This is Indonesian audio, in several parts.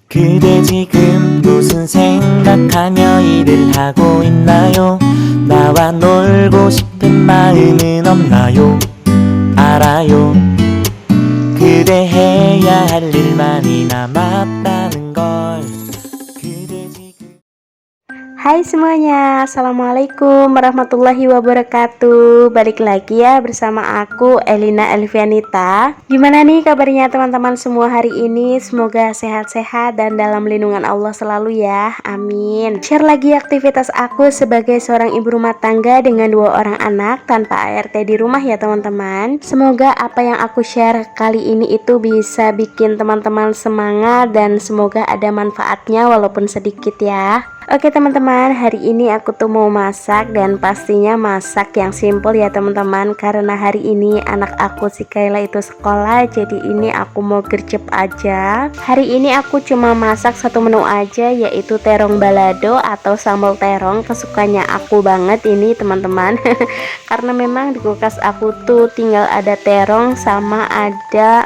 그대 지금 무슨 생각하며 일을 하고 있나요? 나와 놀고 싶은 마음은 없나요? 알아요. 그대 해야 할 일만이 남았다는 걸. 그대 지금 Hai semuanya, Assalamualaikum warahmatullahi wabarakatuh. Balik lagi ya bersama aku Elina Elvianita. Gimana nih kabarnya teman-teman semua hari ini? Semoga sehat-sehat dan dalam lindungan Allah selalu ya, amin. Share lagi aktivitas aku sebagai seorang ibu rumah tangga dengan 2 orang anak tanpa ART di rumah ya teman-teman. Semoga apa yang aku share kali ini itu bisa bikin teman-teman semangat dan semoga ada manfaatnya walaupun sedikit ya. Oke teman-teman, hari ini aku tuh mau masak dan pastinya masak yang simple ya teman-teman. Karena hari ini anak aku si Kayla itu sekolah, jadi ini aku mau gercep aja. Hari ini aku cuma masak satu menu aja, yaitu terong balado atau sambal terong. Kesukaannya aku banget ini teman-teman. Karena memang di kulkas aku tuh tinggal ada terong sama ada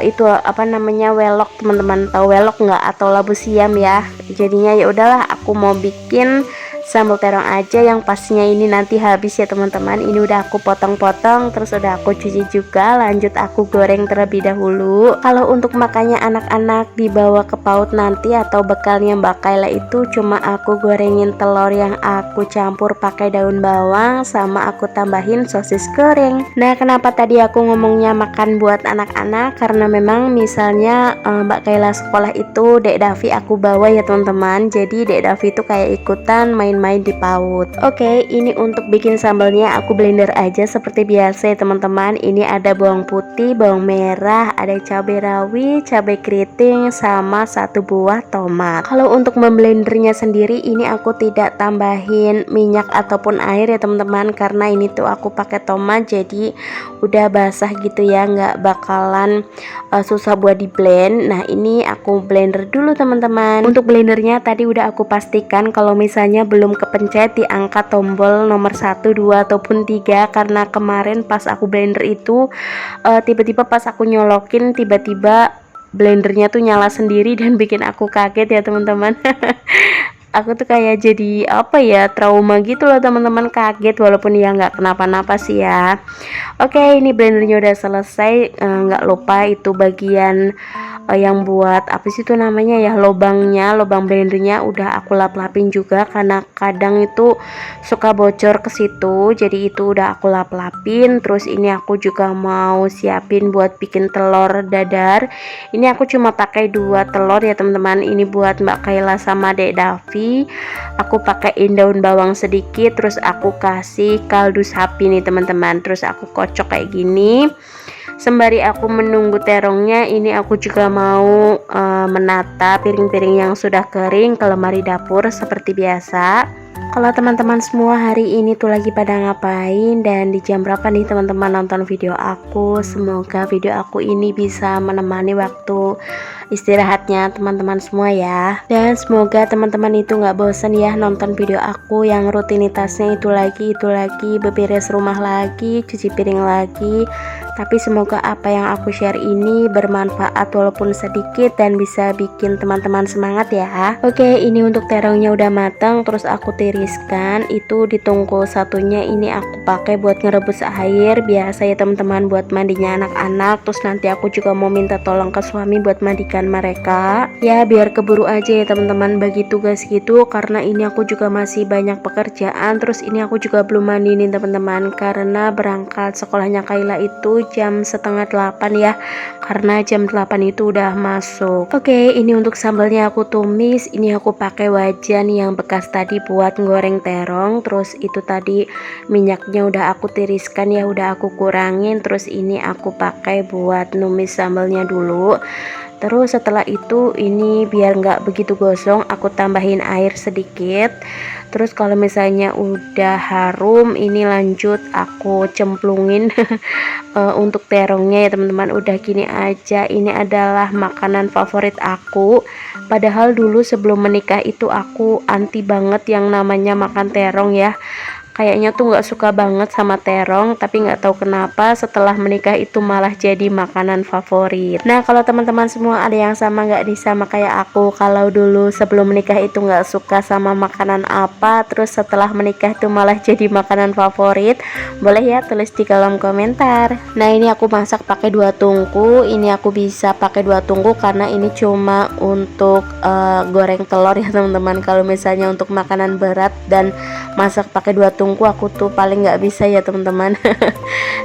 itu apa namanya welok, teman-teman tahu welok nggak, atau labu siam ya. Jadinya ya udahlah aku mau bikin sambal terong aja yang pastinya ini nanti habis ya teman-teman. Ini udah aku potong-potong, terus udah aku cuci juga, lanjut aku goreng terlebih dahulu. Kalau untuk makannya anak-anak dibawa ke PAUD nanti atau bekalnya Mbak Kayla itu cuma aku gorengin telur yang aku campur pakai daun bawang sama aku tambahin sosis goreng. Nah kenapa tadi aku ngomongnya makan buat anak-anak, karena memang misalnya Mbak Kayla sekolah itu Dek Davi aku bawa ya teman-teman. Jadi Dek Davi itu kayak ikutan main di PAUD. Oke, ini untuk bikin sambalnya aku blender aja seperti biasa ya teman-teman. Ini ada bawang putih, bawang merah, ada cabai rawit, cabai keriting, sama 1 buah tomat. Kalau untuk memblendernya sendiri ini aku tidak tambahin minyak ataupun air ya teman-teman, karena ini tuh aku pakai tomat jadi udah basah gitu ya, nggak bakalan susah buat di blend. Nah ini aku blender dulu teman-teman. Untuk blendernya tadi udah aku pastikan kalau misalnya belum kepencet diangkat tombol nomor 1, 2 ataupun 3, karena kemarin pas aku blender itu tiba-tiba pas aku nyolokin tiba-tiba blendernya tuh nyala sendiri dan bikin aku kaget ya teman-teman. Aku tuh kayak jadi apa ya, trauma gitu loh teman-teman, kaget walaupun ya nggak kenapa-napa sih ya. Oke, ini blendernya udah selesai. Nggak lupa itu bagian yang buat apa sih itu namanya ya, lubang blendernya udah aku lap-lapin juga karena kadang itu suka bocor ke situ, jadi itu udah aku lap-lapin. Terus ini aku juga mau siapin buat bikin telur dadar. Ini aku cuma pakai 2 telur ya teman-teman. Ini buat Mbak Kayla sama Dek Davi. Aku pakaiin daun bawang sedikit, terus aku kasih kaldu sapi nih teman-teman, terus aku kocok kayak gini. Sembari aku menunggu terongnya, ini aku juga mau menata piring-piring yang sudah kering ke lemari dapur seperti biasa. Kalau teman-teman semua hari ini tuh lagi pada ngapain dan di jam berapa nih teman-teman nonton video aku? Semoga video aku ini bisa menemani waktu istirahatnya teman-teman semua ya. Dan semoga teman-teman itu nggak bosan ya nonton video aku yang rutinitasnya itu lagi beberes rumah lagi, cuci piring lagi. Tapi semoga apa yang aku share ini bermanfaat walaupun sedikit dan bisa bikin teman-teman semangat ya. Oke, ini untuk terongnya udah matang, terus aku tiriskan. Itu di tungku satunya ini aku pakai buat ngerebus air biasa ya teman-teman, buat mandinya anak-anak. Terus nanti aku juga mau minta tolong ke suami buat mandikan mereka. Ya biar keburu aja ya teman-teman bagi tugas gitu, karena ini aku juga masih banyak pekerjaan. Terus ini aku juga belum mandi nih teman-teman, karena berangkat sekolahnya Kayla itu jam setengah 8 ya, karena jam 8 itu udah masuk. Oke, ini untuk sambalnya aku tumis. Ini aku pakai wajan yang bekas tadi buat goreng terong. Terus itu tadi minyaknya udah aku tiriskan ya, udah aku kurangin. Terus ini aku pakai buat numis sambalnya dulu. Terus setelah itu ini biar nggak begitu gosong, aku tambahin air sedikit. Terus kalau misalnya udah harum, ini lanjut aku cemplungin untuk terongnya ya teman-teman. Udah gini aja, ini adalah makanan favorit aku. Padahal dulu sebelum menikah itu aku anti banget yang namanya makan terong ya, kayaknya tuh nggak suka banget sama terong, tapi nggak tahu kenapa setelah menikah itu malah jadi makanan favorit. Nah, kalau teman-teman semua ada yang sama nggak nih sama kayak aku, kalau dulu sebelum menikah itu nggak suka sama makanan apa, terus setelah menikah itu malah jadi makanan favorit, boleh ya tulis di kolom komentar. Nah, ini aku masak pakai 2 tungku. Ini aku bisa pakai 2 tungku karena ini cuma untuk goreng telur ya teman-teman. Kalau misalnya untuk makanan berat dan masak pakai 2 tungku aku tuh paling nggak bisa ya teman-teman.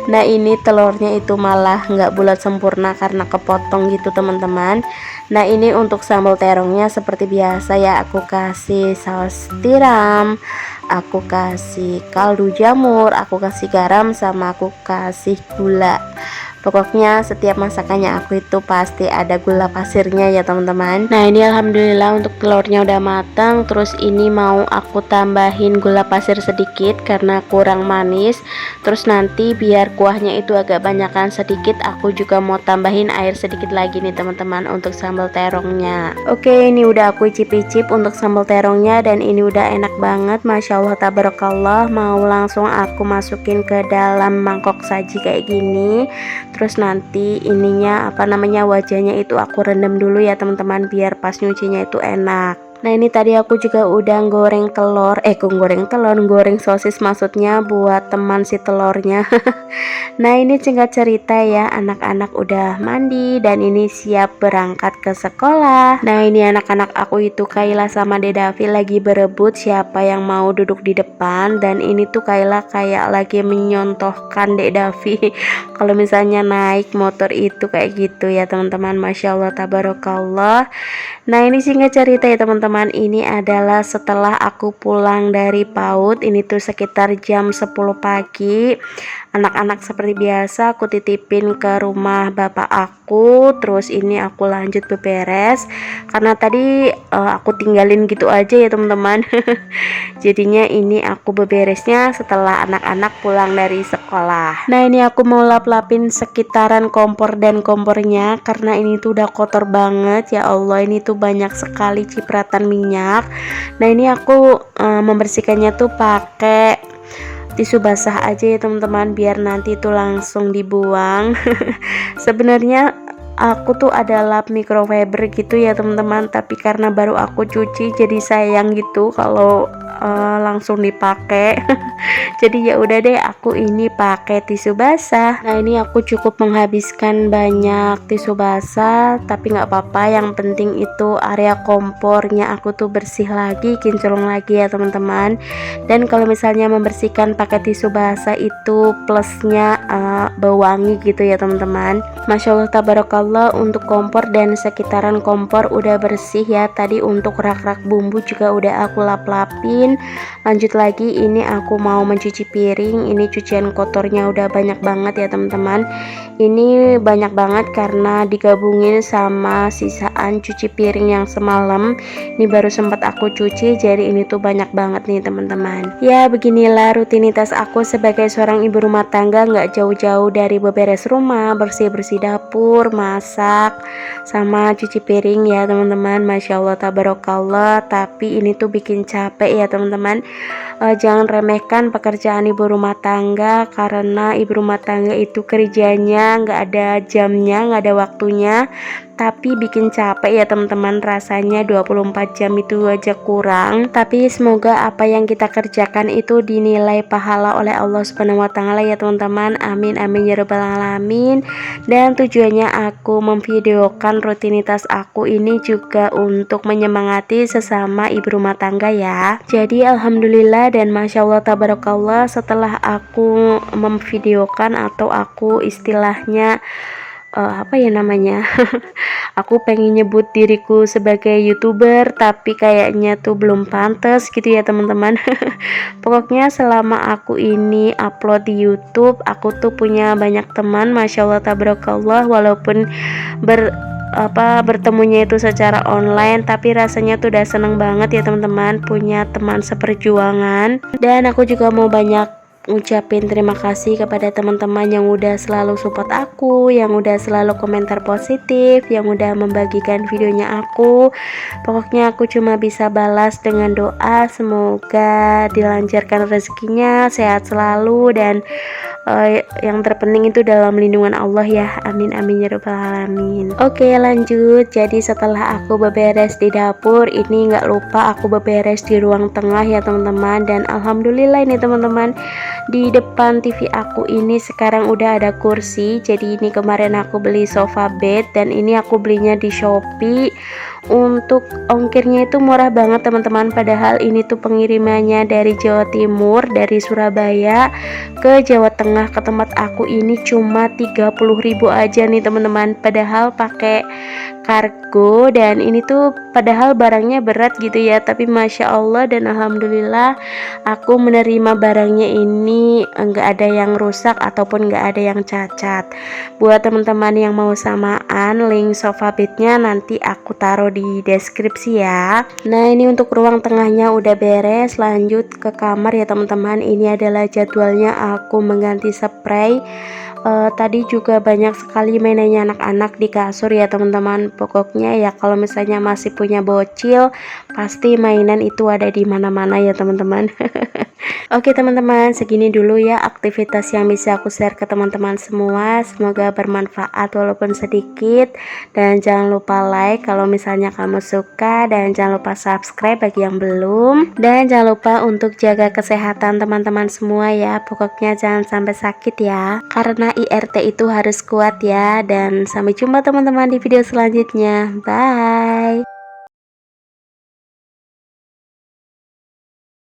Nah, ini telurnya itu malah nggak bulat sempurna karena kepotong gitu teman-teman. Nah, ini untuk sambal terongnya seperti biasa ya, aku kasih saus tiram, aku kasih kaldu jamur, aku kasih garam, sama aku kasih gula. Pokoknya setiap masakannya aku itu pasti ada gula pasirnya ya teman-teman. Nah, ini alhamdulillah untuk telurnya udah matang. Terus ini mau aku tambahin gula pasir sedikit karena kurang manis. Terus nanti biar kuahnya itu agak banyakan sedikit, aku juga mau tambahin air sedikit lagi nih teman-teman untuk sambal terongnya. Oke, ini udah aku icip-icip untuk sambal terongnya dan ini udah enak banget, Masya Allah tabarakallah. Mau langsung aku masukin ke dalam mangkok saji kayak gini. Terus nanti ininya wajahnya itu aku rendam dulu ya teman-teman, biar pas nyucinya itu enak. Nah, ini tadi aku juga udah goreng sosis maksudnya, buat teman si telurnya. Nah, ini singkat cerita ya, anak-anak udah mandi dan ini siap berangkat ke sekolah. Nah, ini anak-anak aku itu Kayla sama Dedavi lagi berebut siapa yang mau duduk di depan, dan ini tuh Kayla kayak lagi menyontohkan Dedavi kalau misalnya naik motor itu kayak gitu ya teman-teman. Masya Allah tabarakallah. Nah, ini singkat cerita ya teman-teman, ini adalah setelah aku pulang dari PAUD. Ini tuh sekitar jam 10 pagi. Anak-anak seperti biasa aku titipin ke rumah bapak aku. Terus ini aku lanjut beberes karena tadi aku tinggalin gitu aja ya teman-teman. Jadinya ini aku beberesnya setelah anak-anak pulang dari sekolah. Nah, ini aku mau lap-lapin sekitaran kompor dan kompornya karena ini tuh udah kotor banget ya Allah. Ini tuh banyak sekali cipratan minyak. Nah, ini aku membersihkannya tuh pakai tisu basah aja ya teman-teman, biar nanti itu langsung dibuang. Sebenarnya aku tuh ada lap microfiber gitu ya teman-teman, tapi karena baru aku cuci jadi sayang gitu kalau langsung dipakai. Jadi ya udah deh, aku ini pakai tisu basah. Nah, ini aku cukup menghabiskan banyak tisu basah, tapi nggak apa-apa, yang penting itu area kompornya aku tuh bersih lagi, kinclong lagi ya teman-teman. Dan kalau misalnya membersihkan pakai tisu basah itu plusnya bau wangi gitu ya teman-teman. Masya Allah tabarakallah, untuk kompor dan sekitaran kompor udah bersih ya. Tadi untuk rak-rak bumbu juga udah aku lap-lapin. Lanjut lagi, ini aku mau mencuci piring. Ini cucian kotornya udah banyak banget ya teman-teman. Ini banyak banget karena digabungin sama sisaan cuci piring yang semalam. Ini baru sempat aku cuci, jadi ini tuh banyak banget nih teman-teman. Ya, beginilah rutinitas aku sebagai seorang ibu rumah tangga, nggak jauh-jauh dari beberes rumah, bersih-bersih dapur, masak, sama cuci piring ya teman-teman. Masya Allah tabarakallah. Tapi ini tuh bikin capek ya teman-teman. Jangan remehkan pekerjaan ibu rumah tangga, karena ibu rumah tangga itu kerjanya nggak ada jamnya, nggak ada waktunya, tapi bikin capek ya teman-teman. Rasanya 24 jam itu aja kurang. Tapi semoga apa yang kita kerjakan itu dinilai pahala oleh Allah Subhanahu wa taala ya teman-teman. Amin amin ya rabbal alamin. Dan tujuannya aku memvideokan rutinitas aku ini juga untuk menyemangati sesama ibu rumah tangga ya. Jadi alhamdulillah dan masya Allah tabarakallah, setelah aku memvideokan atau aku istilahnya aku pengen nyebut diriku sebagai YouTuber, tapi kayaknya tuh belum pantas gitu ya teman-teman. Pokoknya selama aku ini upload di YouTube, aku tuh punya banyak teman, masya Allah tabarakallah. Walaupun bertemunya itu secara online, tapi rasanya tuh udah seneng banget ya teman-teman punya teman seperjuangan. Dan aku juga mau banyak ngucapin terima kasih kepada teman-teman yang udah selalu support aku, yang udah selalu komentar positif, yang udah membagikan videonya aku. Pokoknya aku cuma bisa balas dengan doa, semoga dilancarkan rezekinya, sehat selalu, dan yang terpenting itu dalam lindungan Allah ya. Amin amin ya rabbal alamin. Oke, lanjut. Jadi setelah aku beberes di dapur, ini nggak lupa aku beberes di ruang tengah ya teman-teman. Dan alhamdulillah ini teman-teman, di depan TV aku ini sekarang udah ada kursi. Jadi ini kemarin aku beli sofa bed, dan ini aku belinya di Shopee. Untuk ongkirnya itu murah banget teman-teman, padahal ini tuh pengirimannya dari Jawa Timur, dari Surabaya ke Jawa Tengah ke tempat aku ini cuma 30.000 aja nih teman-teman, padahal pakai kargo. Dan ini tuh padahal barangnya berat gitu ya, tapi Masya Allah dan Alhamdulillah aku menerima barangnya ini enggak ada yang rusak ataupun enggak ada yang cacat. Buat teman-teman yang mau samaan, link sofa bednya nanti aku taruh di deskripsi ya. Nah, ini untuk ruang tengahnya udah beres, lanjut ke kamar ya teman-teman. Ini adalah jadwalnya aku mengganti spray. Tadi juga banyak sekali mainannya anak-anak di kasur ya teman-teman. Pokoknya ya kalau misalnya masih punya bocil, pasti mainan itu ada di mana-mana ya teman-teman. Oke teman-teman, segini dulu ya aktivitas yang bisa aku share ke teman-teman semua. Semoga bermanfaat walaupun sedikit. Dan jangan lupa like kalau misalnya kamu suka, dan jangan lupa subscribe bagi yang belum. Dan jangan lupa untuk jaga kesehatan teman-teman semua ya. Pokoknya jangan sampai sakit ya, karena IRT itu harus kuat ya. Dan sampai jumpa teman-teman di video selanjutnya. Bye.